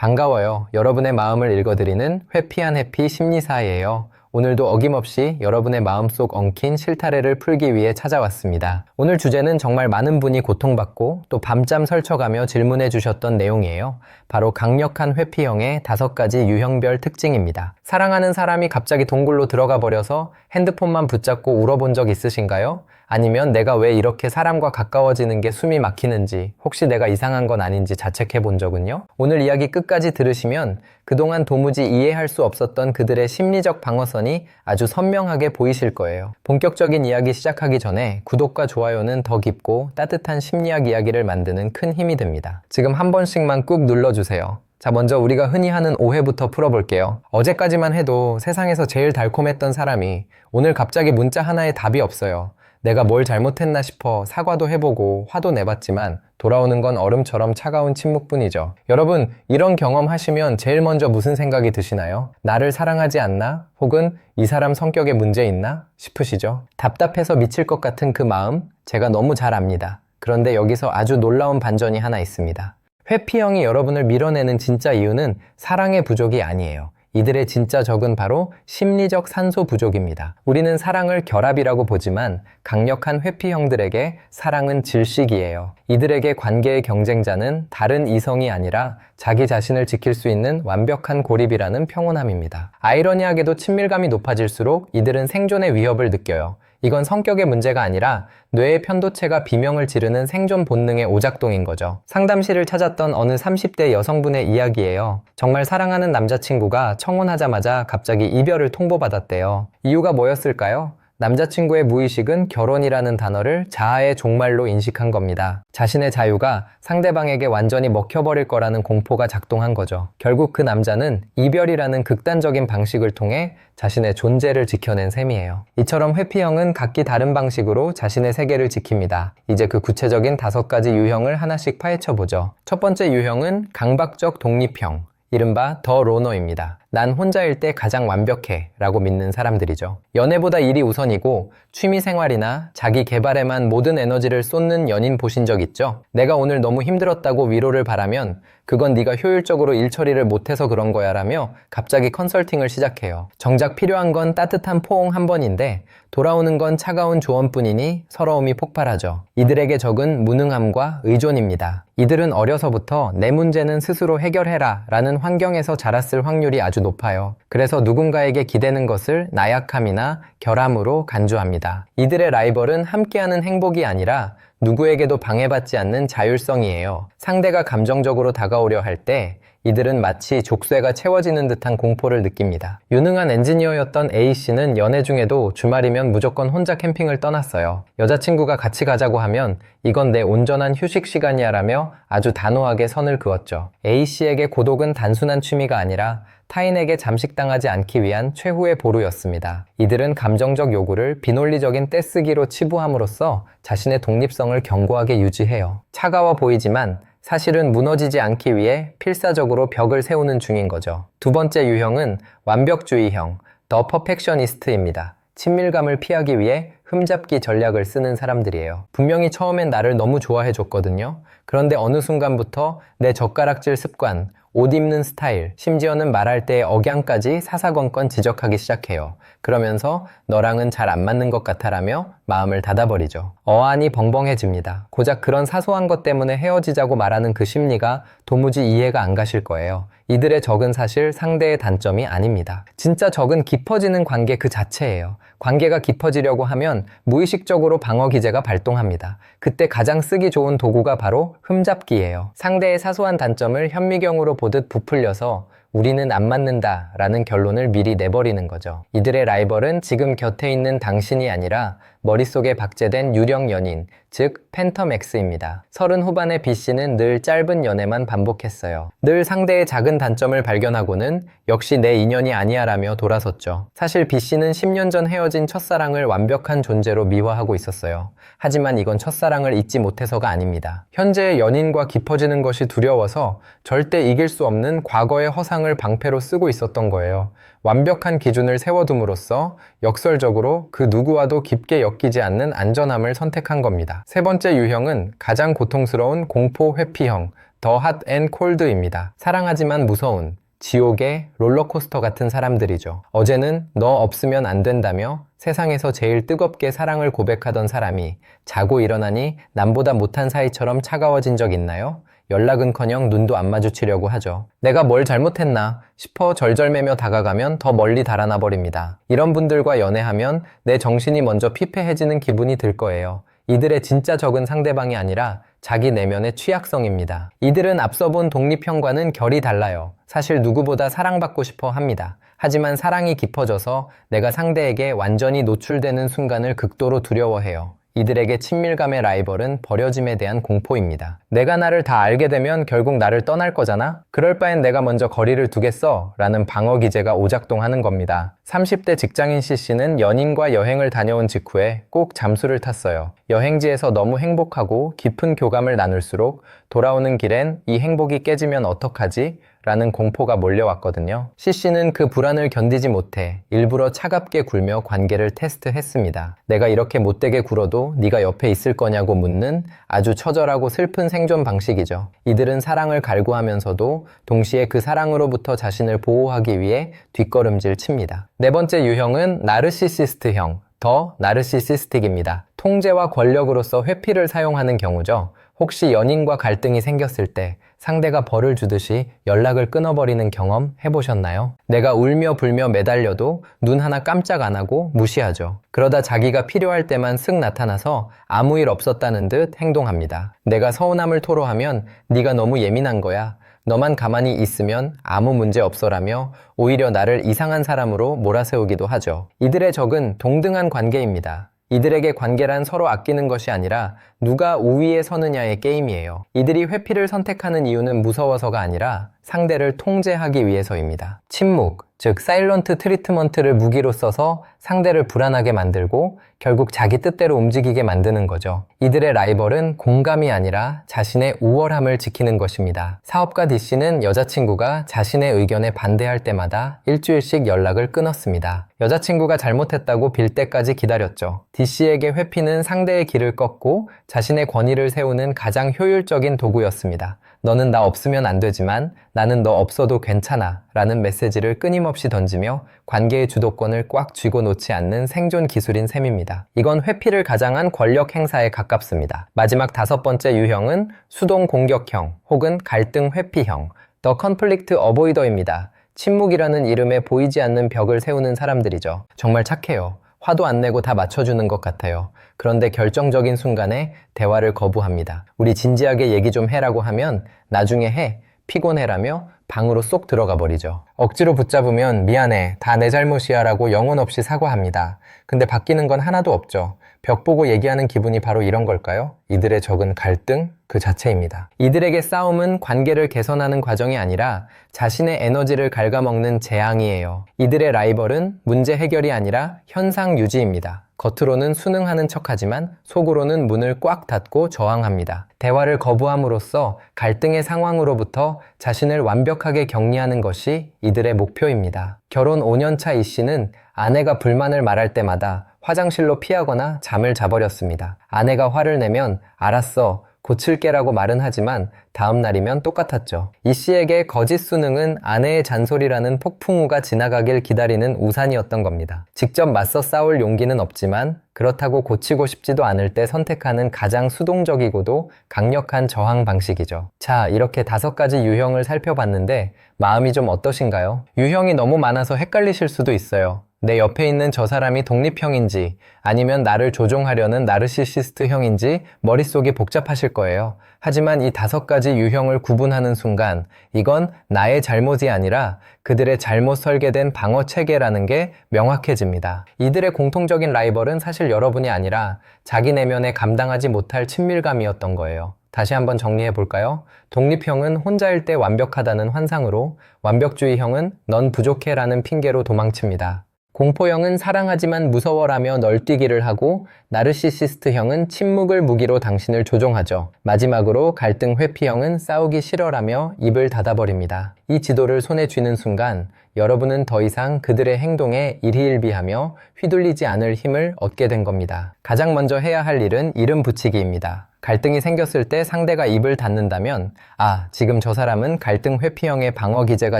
반가워요. 여러분의 마음을 읽어드리는 회피한 해피 심리사예요. 오늘도 어김없이 여러분의 마음속 엉킨 실타래를 풀기 위해 찾아왔습니다. 오늘 주제는 정말 많은 분이 고통받고 또 밤잠 설쳐가며 질문해 주셨던 내용이에요. 바로 강력한 회피형의 5가지 유형별 특징입니다. 사랑하는 사람이 갑자기 동굴로 들어가 버려서 핸드폰만 붙잡고 울어본 적 있으신가요? 아니면 내가 왜 이렇게 사람과 가까워지는 게 숨이 막히는지, 혹시 내가 이상한 건 아닌지 자책해 본 적은요? 오늘 이야기 끝까지 들으시면 그동안 도무지 이해할 수 없었던 그들의 심리적 방어선이 아주 선명하게 보이실 거예요. 본격적인 이야기 시작하기 전에 구독과 좋아요는 더 깊고 따뜻한 심리학 이야기를 만드는 큰 힘이 됩니다. 지금 한 번씩만 꾹 눌러주세요. 자, 먼저 우리가 흔히 하는 오해부터 풀어볼게요. 어제까지만 해도 세상에서 제일 달콤했던 사람이 오늘 갑자기 문자 하나에 답이 없어요. 내가 뭘 잘못했나 싶어 사과도 해보고 화도 내봤지만 돌아오는 건 얼음처럼 차가운 침묵뿐이죠. 여러분, 이런 경험 하시면 제일 먼저 무슨 생각이 드시나요? 나를 사랑하지 않나? 혹은 이 사람 성격에 문제 있나? 싶으시죠? 답답해서 미칠 것 같은 그 마음, 제가 너무 잘 압니다. 그런데 여기서 아주 놀라운 반전이 하나 있습니다. 회피형이 여러분을 밀어내는 진짜 이유는 사랑의 부족이 아니에요. 이들의 진짜 적은 바로 심리적 산소 부족입니다. 우리는 사랑을 결합이라고 보지만 강력한 회피형들에게 사랑은 질식이에요. 이들에게 관계의 경쟁자는 다른 이성이 아니라 자기 자신을 지킬 수 있는 완벽한 고립이라는 평온함입니다. 아이러니하게도 친밀감이 높아질수록 이들은 생존의 위협을 느껴요. 이건 성격의 문제가 아니라 뇌의 편도체가 비명을 지르는 생존 본능의 오작동인 거죠. 상담실을 찾았던 어느 30대 여성분의 이야기예요. 정말 사랑하는 남자친구가 청혼하자마자 갑자기 이별을 통보받았대요. 이유가 뭐였을까요? 남자친구의 무의식은 결혼이라는 단어를 자아의 종말로 인식한 겁니다. 자신의 자유가 상대방에게 완전히 먹혀버릴 거라는 공포가 작동한 거죠. 결국 그 남자는 이별이라는 극단적인 방식을 통해 자신의 존재를 지켜낸 셈이에요. 이처럼 회피형은 각기 다른 방식으로 자신의 세계를 지킵니다. 이제 그 구체적인 5가지 유형을 하나씩 파헤쳐보죠. 첫 번째 유형은 강박적 독립형, 이른바 더 로너입니다. 난 혼자일 때 가장 완벽해 라고 믿는 사람들이죠. 연애보다 일이 우선이고 취미생활이나 자기 개발에만 모든 에너지를 쏟는 연인 보신 적 있죠? 내가 오늘 너무 힘들었다고 위로를 바라면 그건 네가 효율적으로 일 처리를 못해서 그런 거야 라며 갑자기 컨설팅을 시작해요. 정작 필요한 건 따뜻한 포옹 한 번인데 돌아오는 건 차가운 조언뿐이니 서러움이 폭발하죠. 이들에게 적은 무능함과 의존입니다. 이들은 어려서부터 내 문제는 스스로 해결해라 라는 환경에서 자랐을 확률이 아주 높아요. 그래서 누군가에게 기대는 것을 나약함이나 결함으로 간주합니다. 이들의 라이벌은 함께하는 행복이 아니라 누구에게도 방해받지 않는 자율성이에요. 상대가 감정적으로 다가오려 할 때 이들은 마치 족쇄가 채워지는 듯한 공포를 느낍니다. 유능한 엔지니어였던 A씨는 연애 중에도 주말이면 무조건 혼자 캠핑을 떠났어요. 여자친구가 같이 가자고 하면 이건 내 온전한 휴식 시간이야 라며 아주 단호하게 선을 그었죠. A씨에게 고독은 단순한 취미가 아니라 타인에게 잠식당하지 않기 위한 최후의 보루였습니다. 이들은 감정적 요구를 비논리적인 떼쓰기로 치부함으로써 자신의 독립성을 견고하게 유지해요. 차가워 보이지만 사실은 무너지지 않기 위해 필사적으로 벽을 세우는 중인 거죠. 두 번째 유형은 완벽주의형, 더 퍼펙셔니스트입니다. 친밀감을 피하기 위해 흠잡기 전략을 쓰는 사람들이에요. 분명히 처음엔 나를 너무 좋아해줬거든요. 그런데 어느 순간부터 내 젓가락질 습관, 옷 입는 스타일, 심지어는 말할 때의 억양까지 사사건건 지적하기 시작해요. 그러면서 너랑은 잘 안 맞는 것 같아라며 마음을 닫아버리죠. 어안이 벙벙해집니다. 고작 그런 사소한 것 때문에 헤어지자고 말하는 그 심리가 도무지 이해가 안 가실 거예요. 이들의 적은 사실 상대의 단점이 아닙니다. 진짜 적은 깊어지는 관계 그 자체예요. 관계가 깊어지려고 하면 무의식적으로 방어 기제가 발동합니다. 그때 가장 쓰기 좋은 도구가 바로 흠잡기예요. 상대의 사소한 단점을 현미경으로 보듯 부풀려서 우리는 안 맞는다 라는 결론을 미리 내버리는 거죠. 이들의 라이벌은 지금 곁에 있는 당신이 아니라 머릿속에 박제된 유령 연인, 즉 팬텀 X입니다. 30 후반의 B씨는 늘 짧은 연애만 반복했어요. 늘 상대의 작은 단점을 발견하고는 역시 내 인연이 아니야 라며 돌아섰죠. 사실 B씨는 10년 전 헤어진 첫사랑을 완벽한 존재로 미화하고 있었어요. 하지만 이건 첫사랑을 잊지 못해서가 아닙니다. 현재의 연인과 깊어지는 것이 두려워서 절대 이길 수 없는 과거의 허상을 방패로 쓰고 있었던 거예요. 완벽한 기준을 세워둠으로써 역설적으로 그 누구와도 깊게 엮이지 않는 안전함을 선택한 겁니다. 세 번째 유형은 가장 고통스러운 공포 회피형, 더 핫 앤 콜드입니다. 사랑하지만 무서운 지옥의 롤러코스터 같은 사람들이죠. 어제는 너 없으면 안 된다며 세상에서 제일 뜨겁게 사랑을 고백하던 사람이 자고 일어나니 남보다 못한 사이처럼 차가워진 적 있나요? 연락은커녕 눈도 안 마주치려고 하죠. 내가 뭘 잘못했나 싶어 절절매며 다가가면 더 멀리 달아나 버립니다. 이런 분들과 연애하면 내 정신이 먼저 피폐해지는 기분이 들 거예요. 이들의 진짜 적은 상대방이 아니라 자기 내면의 취약성입니다. 이들은 앞서 본 독립형과는 결이 달라요. 사실 누구보다 사랑받고 싶어 합니다. 하지만 사랑이 깊어져서 내가 상대에게 완전히 노출되는 순간을 극도로 두려워해요. 이들에게 친밀감의 라이벌은 버려짐에 대한 공포입니다. 내가 나를 다 알게 되면 결국 나를 떠날 거잖아? 그럴 바엔 내가 먼저 거리를 두겠어 라는 방어 기제가 오작동하는 겁니다. 30대 직장인 C씨는 연인과 여행을 다녀온 직후에 꼭 잠수를 탔어요. 여행지에서 너무 행복하고 깊은 교감을 나눌수록 돌아오는 길엔 이 행복이 깨지면 어떡하지? 라는 공포가 몰려왔거든요. C씨는 그 불안을 견디지 못해 일부러 차갑게 굴며 관계를 테스트했습니다. 내가 이렇게 못되게 굴어도 네가 옆에 있을 거냐고 묻는 아주 처절하고 슬픈 생존 방식이죠. 이들은 사랑을 갈구하면서도 동시에 그 사랑으로부터 자신을 보호하기 위해 뒷걸음질 칩니다. 네 번째 유형은 나르시시스트형, 더 나르시시스틱입니다. 통제와 권력으로서 회피를 사용하는 경우죠. 혹시 연인과 갈등이 생겼을 때 상대가 벌을 주듯이 연락을 끊어버리는 경험 해보셨나요? 내가 울며 불며 매달려도 눈 하나 깜짝 안 하고 무시하죠. 그러다 자기가 필요할 때만 쓱 나타나서 아무 일 없었다는 듯 행동합니다. 내가 서운함을 토로하면 네가 너무 예민한 거야. 너만 가만히 있으면 아무 문제 없어라며 오히려 나를 이상한 사람으로 몰아세우기도 하죠. 이들의 적은 동등한 관계입니다. 이들에게 관계란 서로 아끼는 것이 아니라 누가 우위에 서느냐의 게임이에요. 이들이 회피를 선택하는 이유는 무서워서가 아니라 상대를 통제하기 위해서입니다. 침묵, 즉 사일런트 트리트먼트를 무기로 써서 상대를 불안하게 만들고 결국 자기 뜻대로 움직이게 만드는 거죠. 이들의 라이벌은 공감이 아니라 자신의 우월함을 지키는 것입니다. 사업가 D씨는 여자친구가 자신의 의견에 반대할 때마다 일주일씩 연락을 끊었습니다. 여자친구가 잘못했다고 빌 때까지 기다렸죠. D씨에게 회피는 상대의 길을 꺾고 자신의 권위를 세우는 가장 효율적인 도구였습니다. 너는 나 없으면 안 되지만 나는 너 없어도 괜찮아 라는 메시지를 끊임없이 던지며 관계의 주도권을 꽉 쥐고 놓지 않는 생존 기술인 셈입니다. 이건 회피를 가장한 권력 행사에 가깝습니다. 마지막 다섯 번째 유형은 수동 공격형 혹은 갈등 회피형, 더 컨플릭트 어보이더입니다. 침묵이라는 이름에 보이지 않는 벽을 세우는 사람들이죠. 정말 착해요. 화도 안 내고 다 맞춰주는 것 같아요. 그런데 결정적인 순간에 대화를 거부합니다. 우리 진지하게 얘기 좀 해라고 하면 나중에 해, 피곤해라며 방으로 쏙 들어가 버리죠. 억지로 붙잡으면 미안해, 다 내 잘못이야 라고 영혼 없이 사과합니다. 근데 바뀌는 건 하나도 없죠. 벽 보고 얘기하는 기분이 바로 이런 걸까요? 이들의 적은 갈등 그 자체입니다. 이들에게 싸움은 관계를 개선하는 과정이 아니라 자신의 에너지를 갉아먹는 재앙이에요. 이들의 라이벌은 문제 해결이 아니라 현상 유지입니다. 겉으로는 순응하는 척하지만 속으로는 문을 꽉 닫고 저항합니다. 대화를 거부함으로써 갈등의 상황으로부터 자신을 완벽하게 격리하는 것이 이들의 목표입니다. 결혼 5년차 이 씨는 아내가 불만을 말할 때마다 화장실로 피하거나 잠을 자버렸습니다. 아내가 화를 내면 알았어, 고칠게라고 말은 하지만 다음 날이면 똑같았죠. 이 씨에게 거짓 수능은 아내의 잔소리라는 폭풍우가 지나가길 기다리는 우산이었던 겁니다. 직접 맞서 싸울 용기는 없지만 그렇다고 고치고 싶지도 않을 때 선택하는 가장 수동적이고도 강력한 저항 방식이죠. 자, 이렇게 5가지 유형을 살펴봤는데 마음이 좀 어떠신가요? 유형이 너무 많아서 헷갈리실 수도 있어요. 내 옆에 있는 저 사람이 독립형인지 아니면 나를 조종하려는 나르시시스트형인지 머릿속이 복잡하실 거예요. 하지만 이 5가지 유형을 구분하는 순간 이건 나의 잘못이 아니라 그들의 잘못 설계된 방어 체계라는 게 명확해집니다. 이들의 공통적인 라이벌은 사실 여러분이 아니라 자기 내면에 감당하지 못할 친밀감이었던 거예요. 다시 한번 정리해 볼까요? 독립형은 혼자일 때 완벽하다는 환상으로, 완벽주의형은 넌 부족해라는 핑계로 도망칩니다. 공포형은 사랑하지만 무서워라며 널뛰기를 하고, 나르시시스트형은 침묵을 무기로 당신을 조종하죠. 마지막으로 갈등 회피형은 싸우기 싫어라며 입을 닫아버립니다. 이 지도를 손에 쥐는 순간 여러분은 더 이상 그들의 행동에 일희일비하며 휘둘리지 않을 힘을 얻게 된 겁니다. 가장 먼저 해야 할 일은 이름 붙이기입니다. 갈등이 생겼을 때 상대가 입을 닫는다면 아, 지금 저 사람은 갈등 회피형의 방어 기제가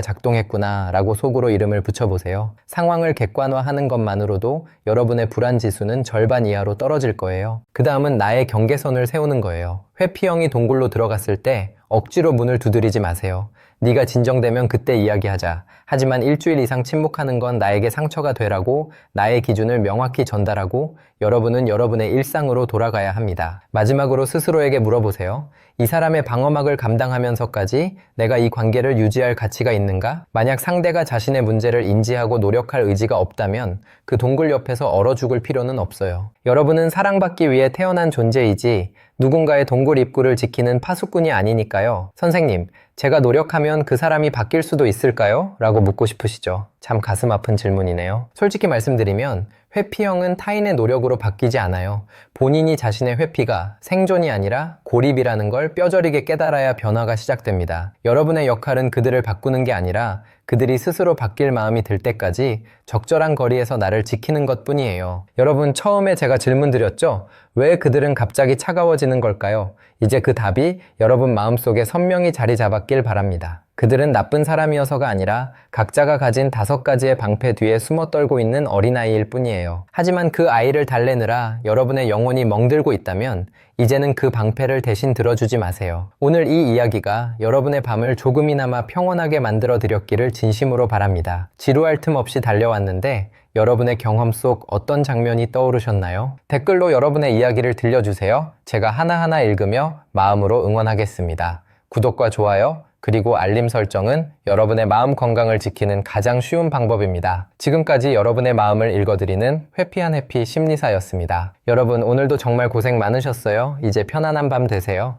작동했구나 라고 속으로 이름을 붙여보세요. 상황을 객관화하는 것만으로도 여러분의 불안 지수는 절반 이하로 떨어질 거예요. 그 다음은 나의 경계선을 세우는 거예요. 회피형이 동굴로 들어갔을 때 억지로 문을 두드리지 마세요. 네가 진정되면 그때 이야기하자. 하지만 일주일 이상 침묵하는 건 나에게 상처가 되라고 나의 기준을 명확히 전달하고 여러분은 여러분의 일상으로 돌아가야 합니다. 마지막으로 스스로에게 물어보세요. 이 사람의 방어막을 감당하면서까지 내가 이 관계를 유지할 가치가 있는가? 만약 상대가 자신의 문제를 인지하고 노력할 의지가 없다면 그 동굴 옆에서 얼어 죽을 필요는 없어요. 여러분은 사랑받기 위해 태어난 존재이지 누군가의 동굴 입구를 지키는 파수꾼이 아니니까요. 선생님, 제가 노력하면 그 사람이 바뀔 수도 있을까요? 라고 묻고 싶으시죠? 참 가슴 아픈 질문이네요. 솔직히 말씀드리면 회피형은 타인의 노력으로 바뀌지 않아요. 본인이 자신의 회피가 생존이 아니라 고립이라는 걸 뼈저리게 깨달아야 변화가 시작됩니다. 여러분의 역할은 그들을 바꾸는 게 아니라 그들이 스스로 바뀔 마음이 들 때까지 적절한 거리에서 나를 지키는 것뿐이에요. 여러분, 처음에 제가 질문 드렸죠? 왜 그들은 갑자기 차가워지는 걸까요? 이제 그 답이 여러분 마음속에 선명히 자리 잡았길 바랍니다. 그들은 나쁜 사람이어서가 아니라 각자가 가진 5가지의 방패 뒤에 숨어 떨고 있는 어린아이일 뿐이에요. 하지만 그 아이를 달래느라 여러분의 영혼이 멍들고 있다면 이제는 그 방패를 대신 들어주지 마세요. 오늘 이 이야기가 여러분의 밤을 조금이나마 평온하게 만들어 드렸기를 진심으로 바랍니다. 지루할 틈 없이 달려왔는데 여러분의 경험 속 어떤 장면이 떠오르셨나요? 댓글로 여러분의 이야기를 들려주세요. 제가 하나하나 읽으며 마음으로 응원하겠습니다. 구독과 좋아요, 그리고 알림 설정은 여러분의 마음 건강을 지키는 가장 쉬운 방법입니다. 지금까지 여러분의 마음을 읽어드리는 회피한 해피 심리사였습니다. 여러분, 오늘도 정말 고생 많으셨어요. 이제 편안한 밤 되세요.